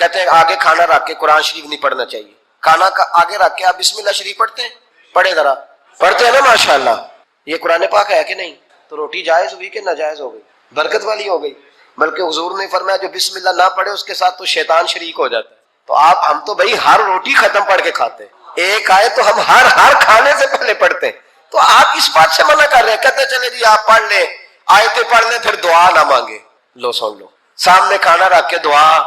کہتے ہیں آگے کھانا رکھ کے قرآن شریف نہیں پڑھنا چاہیے. کھانا کا آگے رکھ کے آپ بسم اللہ شریف پڑھتے ہیں؟ پڑھے ذرا. پڑھتے ہیں نا ماشاءاللہ. یہ قرآن پاک ہے کہ نہیں؟ تو روٹی جائز ہوئی کہ ناجائز ہو گئی؟ برکت والی ہو گئی. بلکہ حضور نے فرمایا جو بسم اللہ نہ پڑھے اس کے ساتھ تو شیطان شریک ہو جاتا ہے. تو ہم تو بھائی ہر روٹی ختم پڑھ کے کھاتے ہیں. ایک آئے تو ہم ہر کھانے سے پہلے پڑھتے ہیں. تو آپ اس بات سے منع کر رہے ہیں. کہتے چلے جی آپ پڑھ لیں, آیتیں پڑھ لیں, پھر دعا نہ مانگے. لو سن لو, سامنے کھانا رکھ کے دعا.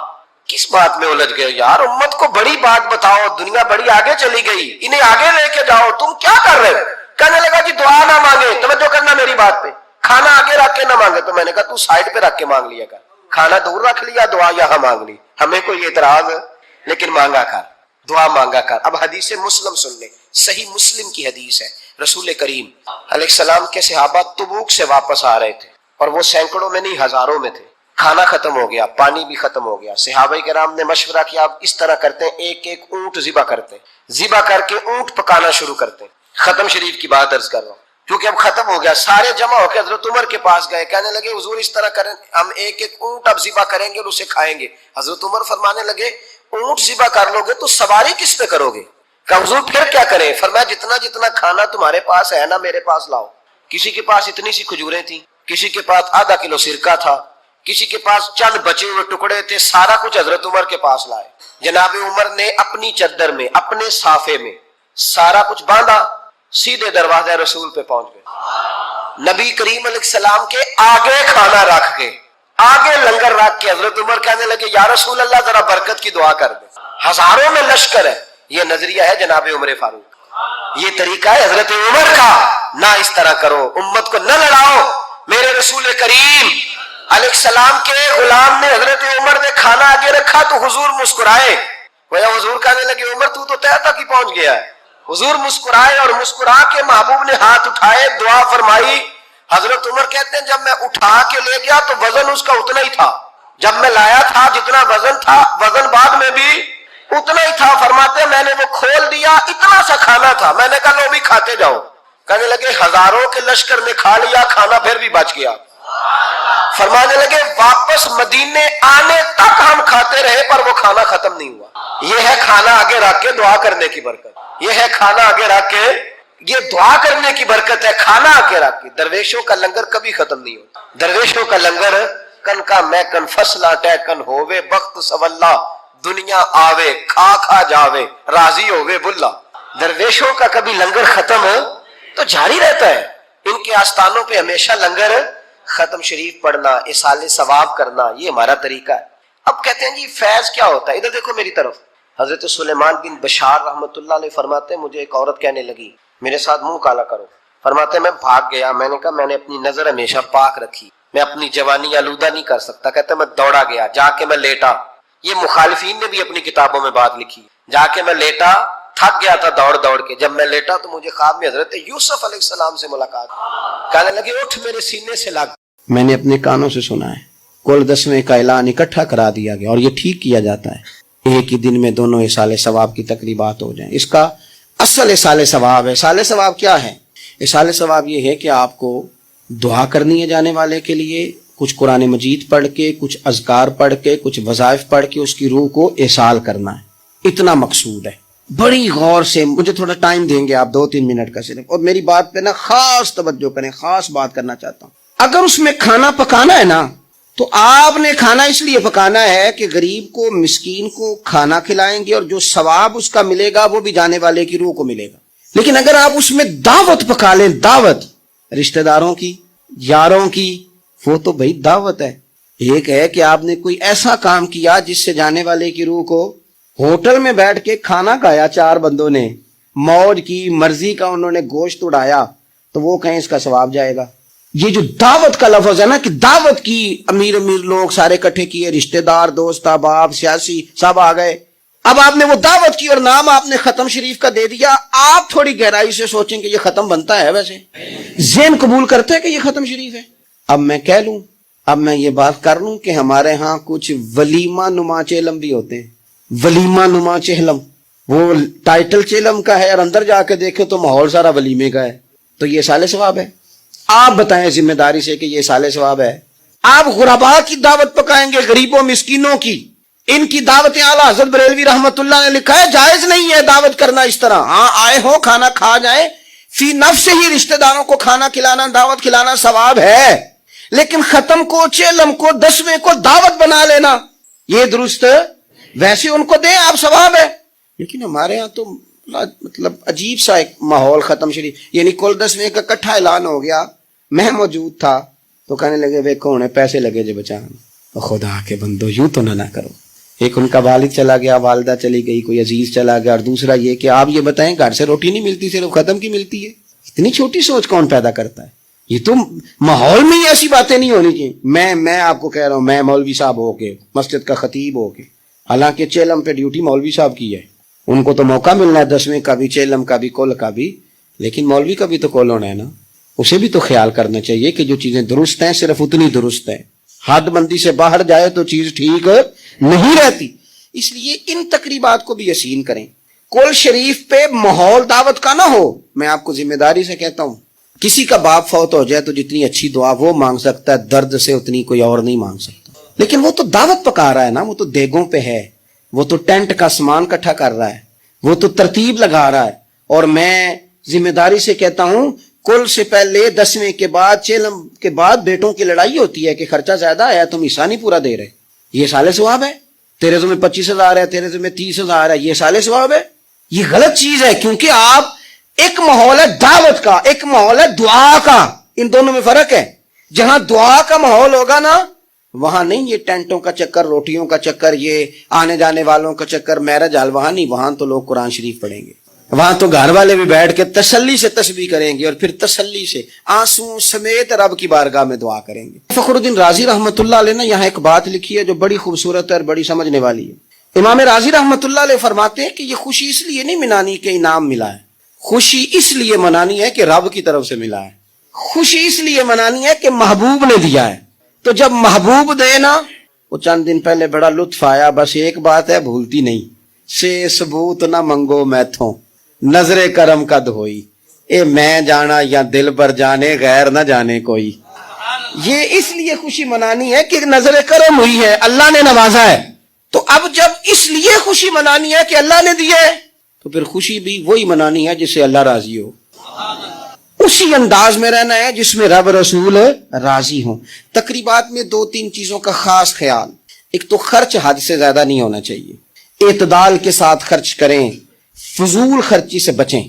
کس بات میں الجھ گئے یار؟ امت کو بڑی بات بتاؤ, دنیا بڑی آگے چلی گئی, انہیں آگے لے کے جاؤ. تم کیا کر رہے ہو؟ کہنے لگا جی دعا نہ مانگے. توجہ کرنا میری بات پہ, کھانا آگے رکھ کے نہ مانگے. تو میں نے کہا تو سائڈ پہ رکھ کے مانگ لیا کر. کھانا دور رکھ لیا, دعا یہاں مانگ لی. ہمیں کوئی اعتراض ہے, لیکن مانگا کر, دعا مانگا کر. اب حدیث مسلم سن لیں, صحیح مسلم کی حدیث ہے. رسول کریم علیہ السلام کے صحابہ تبوک سے واپس آ رہے تھے, اور وہ سینکڑوں میں نہیں ہزاروں میں تھے. کھانا ختم ہو گیا, پانی بھی ختم ہو گیا. صحابہ کرام نے مشورہ کیا اب اس طرح کرتے ہیں, ایک ایک اونٹ ذبح کرتے, ذبح کر کے اونٹ پکانا شروع کرتے. ختم شریف کی بات عرض کر رہا ہوں کیونکہ اب ختم ہو گیا. سارے جمع ہو کے حضرت عمر کے پاس گئے, کہنے لگے حضور اس طرح کریں, ہم ایک ایک اونٹ اب ذبح کریں گے اور اسے کھائیں گے. حضرت عمر فرمانے لگے اونٹ ذبح کر لو گے تو سواری کس پہ کرو گے؟ کہ حضور پھر کیا کریں؟ فرمایا جتنا جتنا کھانا تمہارے پاس ہے نا میرے پاس لاؤ. کسی کے پاس اتنی سی کھجوریں تھیں, کسی کے پاس آدھا کلو سرکہ تھا, کسی کے پاس چند بچے ہوئے ٹکڑے تھے. سارا کچھ حضرت عمر کے پاس لائے. جناب عمر نے اپنی چادر میں, اپنے صافے میں سارا کچھ باندھا, سیدھے دروازہ رسول پہ پہنچ گئے. نبی کریم علیہ السلام کے آگے کھانا رکھ کے, آگے لنگر رکھ کے حضرت عمر کہنے لگے یا رسول اللہ ذرا برکت کی دعا کر دے. ہزاروں میں لشکر ہے. یہ نظریہ ہے جناب عمر فاروق, یہ طریقہ ہے حضرت عمر کا. نہ اس طرح کرو, امت کو نہ لڑاؤ. میرے رسول کریم علیہ السلام کے غلام نے, حضرت عمر نے کھانا آگے رکھا تو حضور مسکرائے. وہ حضور کہنے لگے عمر تو طے تک ہی پہنچ گیا ہے. حضور مسکرائے اور مسکرا کے محبوب نے ہاتھ اٹھائے, دعا فرمائی. حضرت عمر کہتے ہیں جب میں اٹھا کے لے گیا تو وزن اس کا اتنا ہی تھا. جب میں لایا تھا جتنا وزن تھا, وزن بعد میں بھی اتنا ہی تھا. فرماتے ہیں میں نے وہ کھول دیا, اتنا سا کھانا تھا. میں نے کہا لو بھی کھاتے جاؤ. کہنے لگے ہزاروں کے لشکر نے کھا لیا, کھانا پھر بھی بچ گیا. فرمانے لگے واپس مدینے آنے تک ہم کھاتے رہے پر وہ کھانا ختم نہیں ہوا. یہ ہے کھانا آگے رکھ کے دعا کرنے کی برکت. یہ ہے کھانا آگے رکھ کے, یہ دعا کرنے کی برکت ہے. کھانا آگے رکھ کے. درویشوں کا لنگر کبھی ختم نہیں ہوتا. درویشوں کا لنگر کن کا میں کن فصلہ ٹے کن ہووے بخت سواللہ, دنیا آوے کھا کھا جاوے راضی ہووے بلا. درویشوں کا کبھی لنگر ختم تو جاری رہتا ہے. ان کے آستانوں پہ ہمیشہ لنگر ختم شریف پڑھنا, اصال ثواب کرنا, یہ ہمارا طریقہ ہے. اب کہتے ہیں جی فیض کیا ہوتا ہے؟ ادھر دیکھو میری طرف. حضرت سلیمان بن بشار رحمۃ اللہ علیہ فرماتے ہیں مجھے ایک عورت کہنے لگی میرے ساتھ منہ کالا کرو. فرماتے ہیں میں بھاگ گیا. میں نے کہا میں نے اپنی نظر ہمیشہ پاک رکھی, میں اپنی جوانی آلودہ نہیں کر سکتا. کہتے ہیں میں دوڑا گیا, جا کے میں لیٹا. یہ مخالفین نے بھی اپنی کتابوں میں بات لکھی. جا کے میں لیٹا, تھک گیا تھا دوڑ دوڑ کے. جب میں لیٹا تو مجھے خواب میں حضرت یوسف علیہ السلام سے ملاقات. کہنے لگے اٹھ میرے سینے سے لگ. میں نے اپنے کانوں سے سنا ہے کل 10ویں کا اعلان اکٹھا کرا دیا گیا, اور یہ ٹھیک کیا جاتا ہے. ایک ہی دن میں دونوں اصال ثواب کی تقریبات ہو جائیں. اس کا اصل اصال ثواب ہے. اصال ثواب کیا ہے؟ اصال ثواب یہ ہے کہ آپ کو دعا کرنی ہے جانے والے کے لیے, کچھ قرآن مجید پڑھ کے, کچھ اذکار پڑھ کے, کچھ وظائف پڑھ کے اس کی روح کو اصال کرنا ہے. اتنا مقصود ہے. بڑی غور سے, مجھے تھوڑا ٹائم دیں گے آپ 2-3 منٹ کا صرف, اور میری بات پہ نا خاص توجہ کریں. خاص بات کرنا چاہتا ہوں. اگر اس میں کھانا پکانا ہے نا تو آپ نے کھانا اس لیے پکانا ہے کہ غریب کو, مسکین کو کھانا کھلائیں گے, اور جو ثواب اس کا ملے گا وہ بھی جانے والے کی روح کو ملے گا. لیکن اگر آپ اس میں دعوت پکا لیں, دعوت رشتہ داروں کی, یاروں کی, وہ تو بھائی دعوت ہے. ایک ہے کہ آپ نے کوئی ایسا کام کیا جس سے جانے والے کی روح کو, ہوٹل میں بیٹھ کے کھانا کھایا 4 بندوں نے, موج کی, مرضی کا انہوں نے گوشت اڑایا, تو وہ کہیں اس کا ثواب جائے گا. یہ جو دعوت کا لفظ ہے نا کہ دعوت کی, امیر لوگ سارے اکٹھے کیے, رشتہ دار, دوست احباب, سیاسی سب آ گئے. اب آپ نے وہ دعوت کی اور نام آپ نے ختم شریف کا دے دیا. آپ تھوڑی گہرائی سے سوچیں کہ یہ ختم بنتا ہے, ویسے ذہن قبول کرتا ہے کہ یہ ختم شریف ہے. اب میں کہہ لوں, اب میں یہ بات کر لوں کہ ہمارے ہاں کچھ ولیمہ نما چہلم بھی ہوتے ہیں. ولیمہ نما چہلم, وہ ٹائٹل چہلم کا ہے اور اندر جا کے دیکھیں تو ماحول سارا ولیمے کا ہے. تو یہ سال ثواب ہے؟ آپ بتائیں ذمہ داری سے کہ یہ سال ثواب ہے؟ آپ غرباء کی دعوت پکائیں گے, غریبوں مسکینوں کی, ان کی دعوتیں اعلیٰ حضرت بریلوی رحمت اللہ نے لکھا ہے جائز نہیں ہے دعوت کرنا اس طرح. ہاں آئے ہو کھانا کھا جائیں, فی نفس ہی رشتہ داروں کو کھانا کھلانا دعوت کھلانا ثواب ہے, لیکن ختم کو چیلم کو 10ویں کو دعوت بنا لینا یہ درست, ویسے ان کو دیں آپ ثواب ہے. لیکن ہمارے ہاں تو مطلب عجیب سا ایک ماحول ختم شریف, یعنی کل 10ویں کا اکٹھا اعلان ہو گیا, میں موجود تھا تو کہنے لگے وہ کون ہے, پیسے لگے جو بچانا. خدا کے بندو یوں تو نہ کرو. ایک ان کا والد چلا گیا, والدہ چلی گئی, کوئی عزیز چلا گیا, اور دوسرا یہ کہ آپ یہ بتائیں گھر سے روٹی نہیں ملتی صرف ختم کی ملتی ہے. اتنی چھوٹی سوچ کون پیدا کرتا ہے؟ یہ تو ماحول میں ہی ایسی باتیں نہیں ہونی چاہیے. میں آپ کو کہہ رہا ہوں, میں مولوی صاحب ہو کے مسجد کا خطیب ہو کے, حالانکہ چیلم پہ ڈیوٹی مولوی صاحب کی ہے, ان کو تو موقع ملنا ہے 10ویں کا بھی, چیلم کا بھی, کل کا بھی, لیکن مولوی کا بھی تو کول ہونا ہے نا. اسے بھی تو خیال کرنا چاہیے کہ جو چیزیں درست ہیں صرف اتنی درست ہیں, حد بندی سے باہر جائے تو چیز ٹھیک نہیں رہتی. اس لیے ان تقریبات کو بھی یقین کریں. کل شریف پہ ماحول دعوت کا نہ ہو. میں آپ کو ذمہ داری سے کہتا ہوں, کسی کا باپ فوت ہو جائے تو جتنی اچھی دعا وہ مانگ سکتا ہے, درد سے اتنی کوئی اور نہیں مانگ سکتا. لیکن وہ تو دعوت پکا رہا ہے نا, وہ تو دیگوں پہ ہے, وہ تو ٹینٹ کا سامان اکٹھا کر رہا ہے, وہ تو ترتیب لگا رہا ہے. اور میں ذمہ داری سے کہتا ہوں, کل سے پہلے 10ویں کے بعد چیلم کے بعد بیٹوں کی لڑائی ہوتی ہے کہ خرچہ زیادہ آیا, تم حصہ نہیں پورا دے رہے, یہ سال ثواب ہے. تیرے تمہیں 25,000 ہے, تیرے تمہیں 30,000 ہے, یہ سال ثواب ہے. یہ غلط چیز ہے, کیونکہ آپ ایک ماحول ہے دعوت کا, ایک ماحول ہے دعا کا, ان دونوں میں فرق ہے. جہاں دعا کا ماحول ہوگا نا, وہاں نہیں یہ ٹینٹوں کا چکر, روٹیوں کا چکر, یہ آنے جانے والوں کا چکر, میرج حال, وہاں نہیں. وہاں تو لوگ قرآن شریف پڑھیں گے, وہاں تو گھر والے بھی بیٹھ کے تسلی سے تسبیح کریں گے, اور پھر تسلی سے آنسو سمیت رب کی بارگاہ میں دعا کریں گے. فخر الدین رازی رحمت اللہ علیہ نے یہاں ایک بات لکھی ہے جو بڑی خوبصورت ہے اور بڑی سمجھنے والی ہے. امام رازی رحمت اللہ علیہ فرماتے ہیں کہ یہ خوشی اس لیے نہیں منانی کہ انعام ملا ہے, خوشی اس لیے منانی ہے کہ رب کی طرف سے ملا ہے. خوشی اس لیے منانی ہے کہ محبوب نے دیا ہے. تو جب محبوب دے نا, وہ چند دن پہلے بڑا لطف آیا, بس ایک بات ہے بھولتی نہیں, سے ثبوت نہ منگو میتھوں, نظر کرم کا دھوئی, اے میں جانا یا دل پر جانے, غیر نہ جانے کوئی. یہ اس لیے خوشی منانی ہے کہ نظر کرم ہوئی ہے, اللہ نے نوازا ہے. تو اب جب اس لیے خوشی منانی ہے کہ اللہ نے دیے, تو پھر خوشی بھی وہی منانی ہے جس سے اللہ راضی ہو, اسی انداز میں رہنا ہے جس میں رب رسول راضی ہوں. تقریبات میں 2-3 چیزوں کا خاص خیال. ایک تو خرچ حد سے زیادہ نہیں ہونا چاہیے, اعتدال کے ساتھ خرچ کریں, فضول خرچی سے بچیں.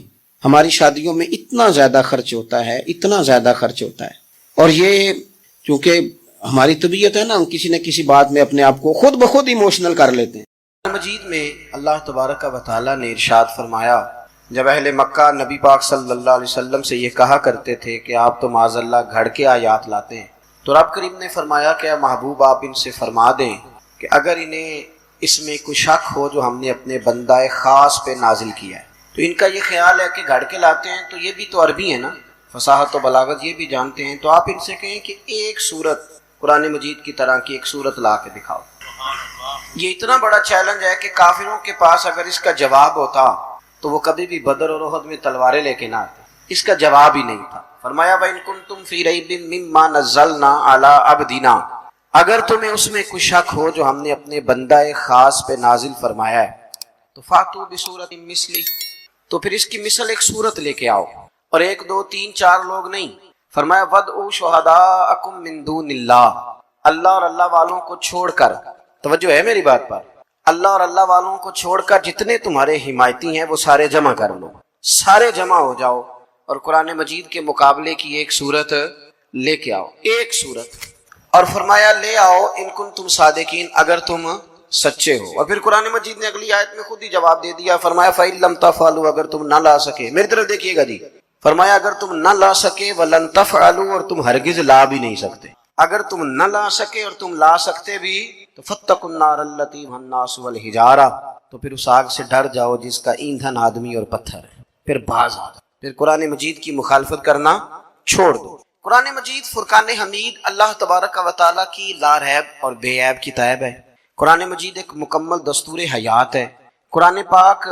ہماری شادیوں میں اتنا زیادہ خرچ ہوتا ہے, اتنا زیادہ خرچ ہوتا ہے, اور یہ چونکہ ہماری طبیعت ہے نا, ہم کسی نہ کسی بات میں اپنے آپ کو خود بخود ایموشنل کر لیتے ہیں. مجید میں اللہ تبارک و تعالیٰ نے ارشاد فرمایا, جب اہل مکہ نبی پاک صلی اللہ علیہ وسلم سے یہ کہا کرتے تھے کہ آپ تو معاذ اللہ گھڑ کے آیات لاتے ہیں, تو رب کریم نے فرمایا کہ اے محبوب آپ ان سے فرما دیں کہ اگر انہیں اس میں کوئی شک ہو جو ہم نے اپنے بندہ خاص پہ نازل کیا ہے, تو ان کا یہ خیال ہے کہ گھڑ کے لاتے ہیں, تو یہ بھی تو عربی ہے نا, فصاحت و بلاغت یہ بھی جانتے ہیں, تو آپ ان سے کہیں کہ ایک سورت قرآن مجید کی طرح کی ایک سورت لا کے دکھاؤ. یہ اتنا بڑا چیلنج ہے کہ کافروں کے پاس اگر اس کا جواب ہوتا تو وہ کبھی بھی بدر اور احد میں تلواریں لے کے نہ آتے. اس کا جواب ہی نہیں تھا. فرمایا وَإِن كُنتُمْ فِي رَيْبٍ مِّمَّا نَزَّلْنَا عَلَىٰ عَبْدِنَا, اگر تمہیں اس میں کوئی شک ہو جو ہم نے اپنے بندہ خاص پہ نازل فرمایا ہے, تو فَأْتُوا بِسُورَةٍ مِّثْلِهِ, تو پھر اس کی مثل ایک سورت لے کے آؤ, اور 1 2 3 4 لوگ نہیں. فرمایا وَادْعُوا شُهَدَاءَكُم مِّن دُونِ اللَّهِ, اللہ اور اللہ والوں کو چھوڑ کر, توجہ ہے میری بات پر, اللہ اور اللہ والوں کو چھوڑ کر جتنے تمہارے حمایتی ہیں وہ سارے جمع کر لو, سارے جمع ہو جاؤ, اور قرآن مجید کے مقابلے کی ایک سورت لے کے آؤ, ایک سورت. اور فرمایا لے آؤ ان کنتم صادقین, اگر تم سچے ہو. اور پھر قرآن مجید نے اگلی آیت میں خود ہی جواب دے دیا. فرمایا فَإِن لَمْ تَفْعَلُوا, اگر تم نہ لا سکے, میری طرف دیکھیے گا جی, فرمایا اگر تم نہ لا سکے, وَلَن تَفْعَلُوا, اور تم ہرگز لا بھی نہیں سکتے, اگر تم نہ لا سکے اور تم لا سکتے بھی, تو فَاتَّقُوا النَّارَ الَّتِي وَقُودُهَا النَّاسُ وَالْحِجَارَةُ, تو پھر اس آگ سے ڈر جاؤ جس کا ایندھن آدمی اور پتھر ہے. پھر باز آ, پھر قرآن مجید کی مخالفت کرنا چھوڑ دو. قرآن مجید فرقان حمید اللہ تبارک و تعالیٰ کی لا ریب اور بے عیب کتاب ہے. قرآن مجید ایک مکمل دستور حیات ہے. قرآن پاک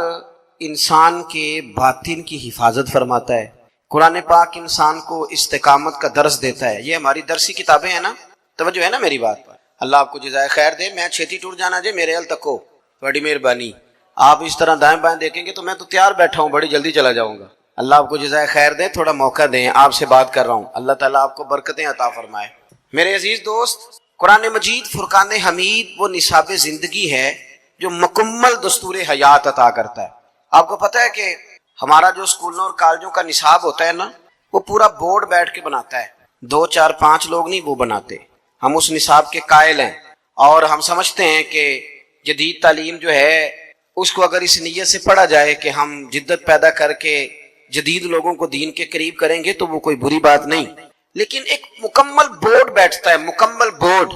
انسان کے باطن کی حفاظت فرماتا ہے. قرآن پاک انسان کو استقامت کا درس دیتا ہے. یہ ہماری درسی کتابیں ہیں نا, توجہ ہے نا میری بات پر. اللہ آپ کو جزائے خیر دے. میں چھیتی ٹور جانا جے میرے ال تکو بڑی مہربانی. آپ اس طرح دائیں بائیں دیکھیں گے تو میں تو تیار بیٹھا ہوں, بڑی جلدی چلا جاؤں گا. اللہ آپ کو جزائے خیر دے, تھوڑا موقع دیں, آپ سے بات کر رہا ہوں. اللہ تعالیٰ آپ کو برکتیں عطا فرمائے. میرے عزیز دوست, قرآن مجید فرقان حمید وہ نصاب زندگی ہے جو مکمل دستور حیات عطا کرتا ہے. آپ کو پتہ ہے کہ ہمارا جو اسکولوں اور کالجوں کا نصاب ہوتا ہے نا, وہ پورا بورڈ بیٹھ کے بناتا ہے, 2 4 5 لوگ نہیں وہ بناتے. ہم اس نصاب کے قائل ہیں اور ہم سمجھتے ہیں کہ جدید تعلیم جو ہے اس کو اگر اس نیت سے پڑھا جائے کہ ہم جدت پیدا کر کے جدید لوگوں کو دین کے قریب کریں گے تو وہ کوئی بری بات نہیں. لیکن ایک مکمل بورڈ بیٹھتا ہے, مکمل بورڈ,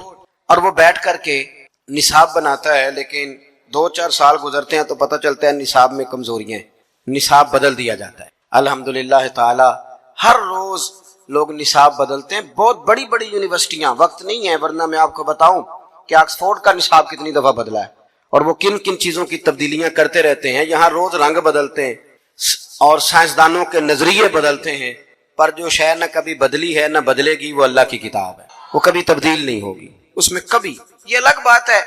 اور وہ بیٹھ کر کے نصاب بناتا ہے. لیکن 2 4 سال گزرتے ہیں تو پتہ چلتا ہے نصاب میں کمزوریاں ہیں, نصاب بدل دیا جاتا ہے. الحمدللہ تعالی ہر روز لوگ نصاب بدلتے ہیں. بہت بڑی بڑی یونیورسٹیاں, وقت نہیں ہے ورنہ میں آپ کو بتاؤں کہ آکسفورڈ کا نصاب کتنی دفعہ بدلا ہے اور وہ کن کن چیزوں کی تبدیلیاں کرتے رہتے ہیں. یہاں روز رنگ بدلتے ہیں اور سائنسدانوں کے نظریے بدلتے ہیں, پر جو شے نہ کبھی بدلی ہے نہ بدلے گی وہ اللہ کی کتاب ہے, وہ کبھی تبدیل نہیں ہوگی اس میں کبھی. یہ الگ بات ہے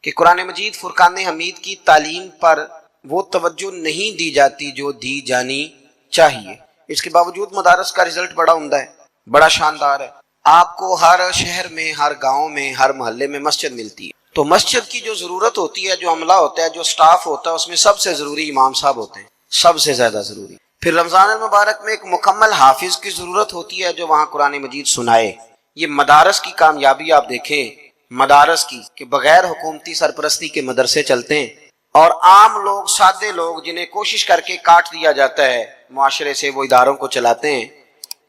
کہ قرآن مجید فرقان حمید کی تعلیم پر وہ توجہ نہیں دی جاتی جو دی جانی چاہیے. اس کے باوجود مدارس کا رزلٹ بڑا عمدہ ہے, بڑا شاندار ہے. آپ کو ہر شہر میں, ہر گاؤں میں, ہر محلے میں مسجد ملتی ہے. تو مسجد کی جو ضرورت ہوتی ہے, جو عملہ ہوتا ہے, جو سٹاف ہوتا ہے, اس میں سب سے ضروری امام صاحب ہوتے ہیں, سب سے زیادہ ضروری. پھر رمضان المبارک میں ایک مکمل حافظ کی ضرورت ہوتی ہے جو وہاں قرآن مجید سنائے. یہ مدارس کی کامیابی آپ دیکھیں, مدارس کی, کہ بغیر حکومتی سرپرستی کے مدرسے چلتے ہیں اور عام لوگ, سادے لوگ جنہیں کوشش کر کے کاٹ دیا جاتا ہے معاشرے سے, وہ اداروں کو چلاتے ہیں.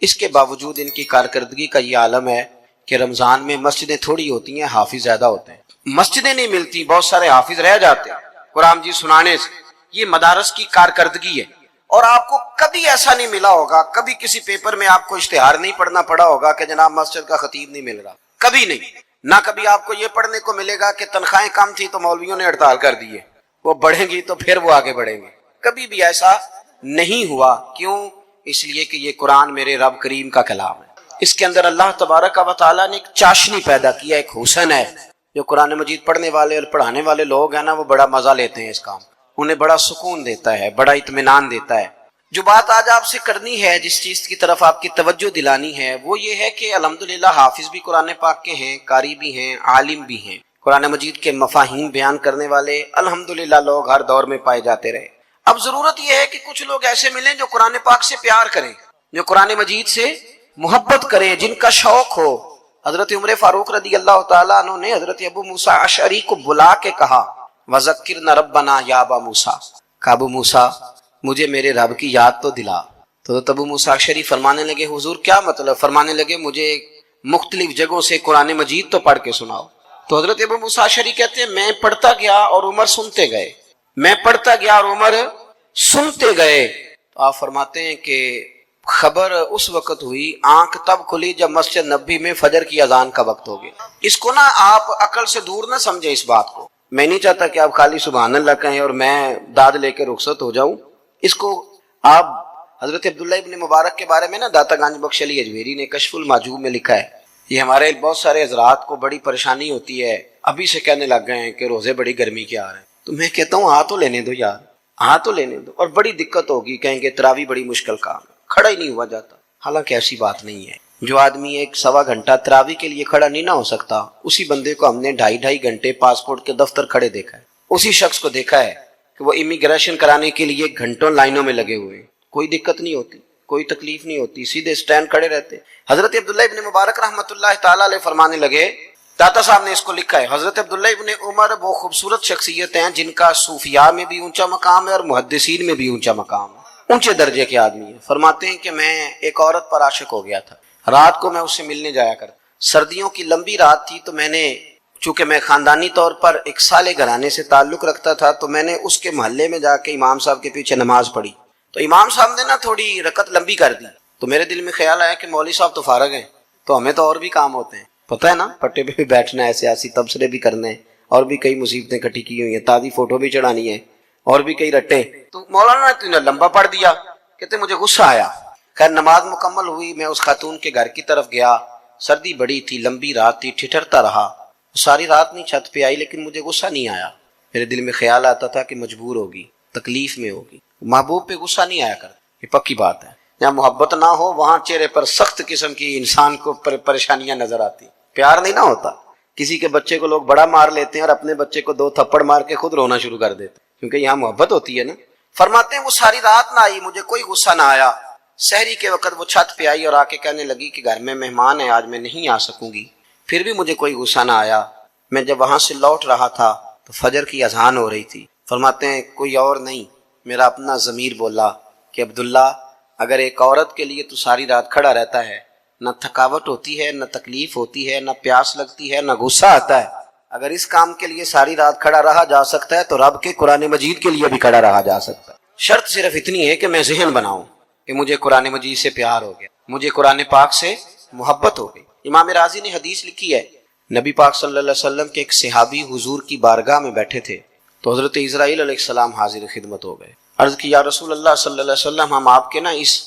اس کے باوجود ان کی کارکردگی کا یہ عالم ہے کہ رمضان میں مسجدیں تھوڑی ہوتی ہیں, حافظ زیادہ ہوتے ہیں. مسجدیں نہیں ملتی, بہت سارے حافظ رہ جاتے ہیں قرآن مجید سنانے سے. یہ مدارس کی کارکردگی ہے. اور آپ کو کبھی ایسا نہیں ملا ہوگا, کبھی کسی پیپر میں آپ کو اشتہار نہیں پڑھنا پڑا ہوگا کہ جناب مسجد کا خطیب نہیں مل رہا, کبھی نہیں. نہ کبھی آپ کو یہ پڑھنے کو ملے گا کہ تنخواہیں کم تھی تو مولویوں نے ہڑتال کر دی ہے, وہ بڑھیں گی تو پھر وہ آگے بڑھیں گے. کبھی بھی ایسا نہیں ہوا. کیوں؟ اس لیے کہ یہ قرآن میرے رب کریم کا کلام ہے. اس کے اندر اللہ تبارک و تعالیٰ نے ایک چاشنی پیدا کیا, ایک حسن ہے. جو قرآن مجید پڑھنے والے اور پڑھانے والے لوگ ہیں نا, وہ بڑا مزہ لیتے ہیں اس کام, انہیں بڑا سکون دیتا ہے, بڑا اطمینان دیتا ہے. جو بات آج آپ سے کرنی ہے, جس چیز کی طرف آپ کی توجہ دلانی ہے, وہ یہ ہے کہ الحمدللہ حافظ بھی قرآن پاک کے ہیں, قاری بھی ہیں, عالم بھی ہیں. قرآن مجید کے مفاہیم بیان کرنے والے الحمدللہ لوگ ہر دور میں پائے جاتے رہے. اب ضرورت یہ ہے کہ کچھ لوگ ایسے ملیں جو قرآن پاک سے پیار کریں, جو قرآن مجید سے محبت کریں, جن کا شوق ہو. حضرت عمر فاروق رضی اللہ تعالیٰ عنہ نے حضرت ابو موسیٰ اشعری کو بلا کے کہا, وَذَكِّرْنَا رَبَّنَا يَا أَبَا موسیٰ, کہ ابو موسیٰ مجھے میرے رب کی یاد تو دلا. تو ابو موسیٰ اشعری فرمانے لگے, حضور کیا مطلب؟ فرمانے لگے مجھے مختلف جگہوں سے قرآن مجید تو پڑھ کے سناؤ. تو حضرت ابو موسیٰ اشعری کہتے ہیں میں پڑھتا گیا اور عمر سنتے گئے, میں پڑھتا گیا اور عمر سنتے گئے. تو آپ فرماتے ہیں کہ خبر اس وقت ہوئی, آنکھ تب کھلی جب مسجد نبی میں فجر کی اذان کا وقت ہو گیا. اس کو نا آپ عقل سے دور نہ سمجھے اس بات کو. میں نہیں چاہتا کہ آپ خالی سبحان اللہ کہیں اور میں داد لے کے رخصت ہو جاؤں. اس کو آپ حضرت عبداللہ ابن مبارک کے بارے میں نا داتا گنج بخش علی اجمیری نے کشف المحجوب میں لکھا ہے. یہ ہمارے بہت سارے حضرات کو بڑی پریشانی ہوتی ہے, ابھی سے کہنے لگ گئے ہیں کہ روزے بڑی گرمی کے آ رہے ہیں. تو میں کہتا ہوں ہاں تو لینے دو یار, ہاں تو لینے دو. اور بڑی دقت ہوگی, کہیں گے تراویح بڑی مشکل کام ہے, کھڑا ہی نہیں ہوا جاتا. حالانکہ ایسی بات نہیں ہے. جو آدمی 1-1.25 گھنٹہ تراویح کے لیے کھڑا نہیں نہ ہو سکتا, اسی بندے کو ہم نے 2.5 گھنٹے پاسپورٹ کے دفتر کھڑے دیکھا ہے. اسی شخص کو دیکھا ہے کہ وہ امیگریشن کرانے کے لیے گھنٹوں لائنوں میں لگے ہوئے ہیں. کوئی دقت نہیں ہوتی, کوئی تکلیف نہیں ہوتی, سیدھے سٹینڈ کھڑے رہتے. حضرت عبداللہ ابن مبارک رحمۃ اللہ تعالیٰ علیہ فرمانے لگے, داتا صاحب نے اس کو لکھا ہے, حضرت عبداللہ ابن عمر وہ خوبصورت شخصیت ہیں جن کا صوفیاء میں بھی اونچا مقام ہے اور محدثین میں بھی اونچا مقام ہے, اونچے درجے کے آدمی ہیں. فرماتے ہیں کہ میں ایک عورت پر عاشق ہو گیا تھا, رات کو میں اس سے ملنے جایا کرتا. سردیوں کی لمبی رات تھی, تو میں نے, چونکہ میں خاندانی طور پر ایک سالے گھرانے سے تعلق رکھتا تھا, تو میں نے اس کے محلے میں جا کے امام صاحب کے پیچھے نماز پڑھی. تو امام صاحب نے نا تھوڑی رکعت لمبی کر دی. تو میرے دل میں خیال آیا کہ مولوی صاحب تو فارغ ہیں, تو ہمیں تو اور بھی کام ہوتے ہیں, پتہ ہے نا, پٹے پہ بھی بیٹھنا ہے, سیاسی تبصرے بھی کرنے ہیں, اور بھی کئی مصیبتیں اکٹھی کی ہوئی ہیں, تازی فوٹو بھی چڑھانی ہے, اور بھی کئی رٹے. تو مولانا نے لمبا پڑھ دیا. کہتے مجھے غصہ آیا. خیر نماز مکمل ہوئی, میں اس خاتون کے گھر کی طرف گیا. سردی بڑی تھی, لمبی رات تھی, ٹھٹھرتا رہا. ساری رات نہیں چھت پہ آئی لیکن مجھے غصہ نہیں آیا. میرے دل میں خیال آتا تھا کہ مجبور ہوگی, تکلیف میں ہوگی. محبوب پہ غصہ نہیں آیا کرتا, یہ پکی بات ہے. جہاں محبت نہ ہو وہاں چہرے پر سخت قسم کی انسان کو پریشانیاں نظر آتی. پیار نہیں نہ ہوتا. کسی کے بچے کو لوگ بڑا مار لیتے ہیں اور اپنے بچے کو 2 تھپڑ مار کے خود رونا شروع کر دیتے ہیں, کیونکہ یہاں محبت ہوتی ہے نا. فرماتے ہیں وہ ساری رات نہ آئی, مجھے کوئی غصہ نہ آیا. سحری کے وقت وہ چھت پہ آئی اور آ کے کہنے لگی کہ گھر میں مہمان ہے, آج میں نہیں آ سکوں گی. پھر بھی مجھے کوئی غصہ نہ آیا. میں جب وہاں سے لوٹ رہا تھا تو فجر کی اذان ہو رہی تھی. فرماتے ہیں کوئی اور نہیں, میرا اپنا ضمیر بولا کہ عبداللہ, اگر ایک عورت کے لیے تو ساری رات کھڑا رہتا ہے, نہ تھکاوٹ ہوتی ہے, نہ تکلیف ہوتی ہے, نہ پیاس لگتی ہے, نہ غصہ آتا ہے, اگر اس کام کے لیے ساری رات کھڑا رہا جا سکتا ہے تو رب کے قرآن مجید کے لیے بھی کھڑا رہا جا سکتا ہے. شرط صرف اتنی ہے کہ میں ذہن بناؤں کہ مجھے قرآن مجید سے پیار ہو گیا, مجھے قرآن پاک سے محبت ہو گئی. امام رازی نے حدیث لکھی ہے, نبی پاک صلی اللہ علیہ وسلم کے ایک صحابی حضور کی بارگاہ میں بیٹھے تھے تو حضرت اسرائیل علیہ السلام حاضر خدمت ہو گئے. عرض کی یا رسول اللہ صلی اللہ علیہ وسلم, ہم آپ کے نا اس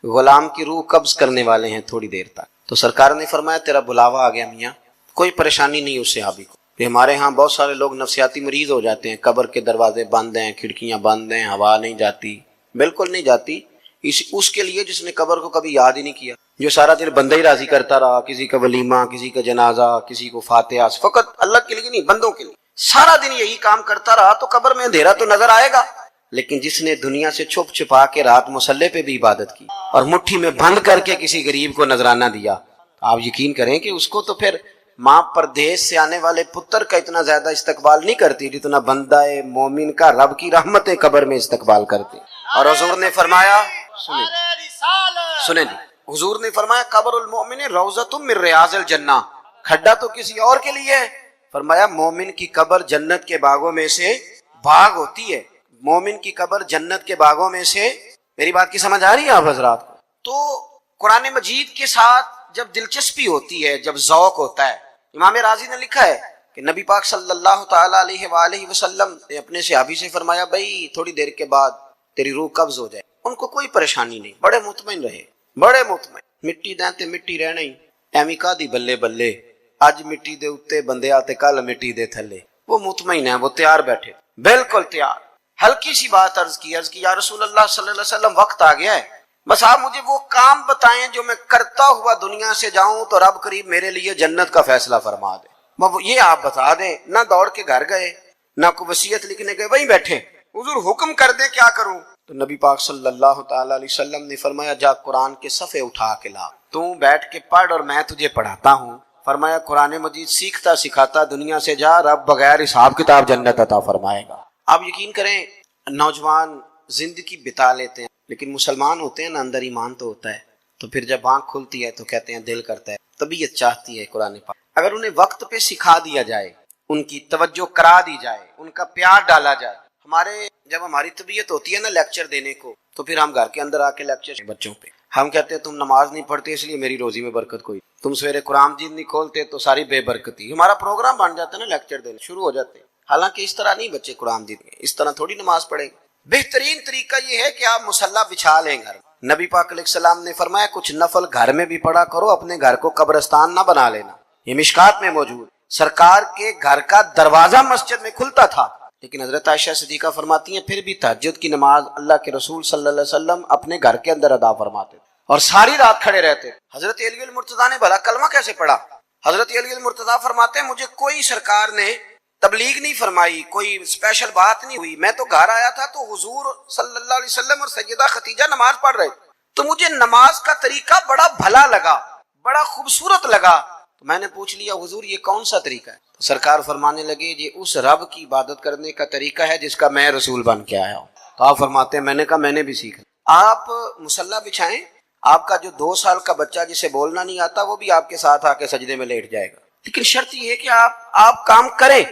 غلام کی روح قبض کرنے والے ہیں تھوڑی دیر تک. تو سرکار نے فرمایا تیرا بلاوا آ گیا میاں, کوئی پریشانی نہیں اس صحابی کو. کہ ہمارے ہاں بہت سارے لوگ نفسیاتی مریض ہو جاتے ہیں, قبر کے دروازے بند ہیں, کھڑکیاں بند ہیں, ہوا نہیں جاتی, بالکل نہیں جاتی. اس کے لیے جس نے قبر کو کبھی یاد ہی نہیں کیا, جو سارا دن بندہ ہی راضی کرتا رہا, کسی کا ولیمہ, کسی کا جنازہ, کسی کو فاتحہ, فقط اللہ کے لیے نہیں بندوں کے لیے سارا دن یہی کام کرتا رہا, تو قبر میں اندھیرا تو نظر آئے گا. لیکن جس نے دنیا سے چھپ چھپا کے رات مصلے پہ بھی عبادت کی اور مٹھی میں بند کر کے کسی غریب کو نذرانہ دیا, آپ یقین کریں کہ اس کو تو پھر ماں پردیس سے آنے والے پتر کا اتنا زیادہ استقبال نہیں کرتی جتنا بندہ مومن کا رب کی رحمت قبر میں استقبال کرتی. اور حضور نے فرمایا, سنیں جی, حضور نے فرمایا قبر المومن روضۃ من ریاض الجنہ, کھڈا تو کسی اور کے لیے ہے, فرمایا مومن کی قبر جنت کے باغوں میں سے باغ ہوتی ہے. مومن کی قبر جنت کے باغوں میں سے. میری بات کی سمجھ آ رہی ہے آپ حضرات کو؟ تو قرآن مجید کے ساتھ جب دلچسپی ہوتی ہے, جب ذوق ہوتا ہے, امام راضی نے لکھا ہے کہ نبی پاک صلی اللہ تعالی علیہ وآلہ وسلم نے اپنے صحابی سے فرمایا بھائی تھوڑی دیر کے بعد تیری روح قبض ہو جائے. ان کو کوئی پریشانی نہیں, بڑے مطمئن رہے, بڑے مطمئن. مٹی دیں تے مٹی رہنا ہی, ایویں کا دی بلے بلے, اج مٹی دے اوتے بندے آتے کل مٹی دے تھلے. وہ مطمئن ہیں, وہ تیار بیٹھے, بالکل تیار. ہلکی سی بات عرض کی یا رسول اللہ صلی اللہ علیہ وسلم وقت آ گیا ہے, بس آپ مجھے وہ کام بتائیں جو میں کرتا ہوا دنیا سے جاؤں تو رب قریب میرے لیے جنت کا فیصلہ فرما دے. یہ آپ بتا دیں. نہ دوڑ کے گھر گئے, نہ کوئی وصیت لکھنے گئے, وہیں بیٹھے, حضور حکم کر دے کیا کروں. تو نبی پاک صلی اللہ تعالی علیہ وسلم نے فرمایا جا قرآن کے صفحے اٹھا کے لا, تو بیٹھ کے پڑھ اور میں تجھے پڑھاتا ہوں. فرمایا قرآن مجید سیکھتا سکھاتا دنیا سے جا, رب بغیر حساب کتاب جنت عطا فرمائے گا. آپ یقین کریں نوجوان زندگی بتا لیتے ہیں لیکن مسلمان ہوتے ہیں نا, اندر ایمان تو ہوتا ہے, تو پھر جب آنکھ کھلتی ہے تو کہتے ہیں دل کرتا ہے, طبیعت چاہتی ہے قرآن پاک اگر انہیں وقت پہ سکھا دیا جائے, ان کی توجہ کرا دی جائے, ان کا پیار ڈالا جائے. جب ہماری طبیعت ہوتی ہے نا لیکچر دینے کو, تو پھر ہم گھر کے اندر آ کے لیکچر بچوں پہ ہم کہتے ہیں تم نماز نہیں پڑھتے اس لیے میری روزی میں برکت کوئی, تم سویرے قرآن مجید نہیں کھولتے تو ساری بے برکتی. ہمارا پروگرام بن جاتا ہے نا, لیکچر دینے شروع ہو جاتے ہیں. حالانکہ اس طرح نہیں بچے قرآن مجید کے, اس طرح تھوڑی نماز پڑھیں. بہترین طریقہ یہ ہے کہ آپ مصلی بچھا لیں گھر. نبی پاک علیہ السلام نے فرمایا کچھ نفل گھر میں بھی پڑھا کرو, اپنے گھر کو قبرستان نہ بنا لینا. یہ مشکات میں موجود. سرکار کے گھر کا دروازہ مسجد میں کھلتا تھا, لیکن حضرت عائشہ صدیقہ فرماتی ہیں پھر بھی تہجد کی نماز اللہ کے رسول صلی اللہ علیہ وسلم اپنے گھر کے اندر ادا فرماتے اور ساری رات کھڑے رہتے. حضرت علی المرتضیٰ نے بھلا کلمہ کیسے پڑھا؟ حضرت علی المرتضیٰ فرماتے ہیں مجھے کوئی سرکار نے تبلیغ نہیں فرمائی, کوئی اسپیشل بات نہیں ہوئی. میں تو گھر آیا تھا تو حضور صلی اللہ علیہ وسلم اور سیدہ خدیجہ نماز پڑھ رہے, تو مجھے نماز کا طریقہ بڑا بھلا لگا, بڑا خوبصورت لگا. تو میں نے پوچھ لیا حضور یہ کون سا طریقہ ہے؟ تو سرکار فرمانے لگے یہ اس رب کی عبادت کرنے کا طریقہ ہے جس کا میں رسول بن کے آیا ہوں. تو آپ فرماتے ہیں میں نے کہا میں نے بھی سیکھا. آپ مصلی بچھائیں, آپ کا جو 2 سال کا بچہ جسے بولنا نہیں آتا وہ بھی آپ کے ساتھ آ کے سجدے میں لیٹ جائے گا, لیکن شرط یہ ہے کہ آپ کام کریں.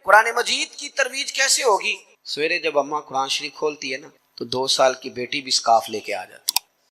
قرآن مجید کی ترویج کیسے ہوگی؟ سویرے جب اماں قرآن شریف کھولتی ہے نا تو 2 سال کی بیٹی بھی سکارف لے کے آ جاتی.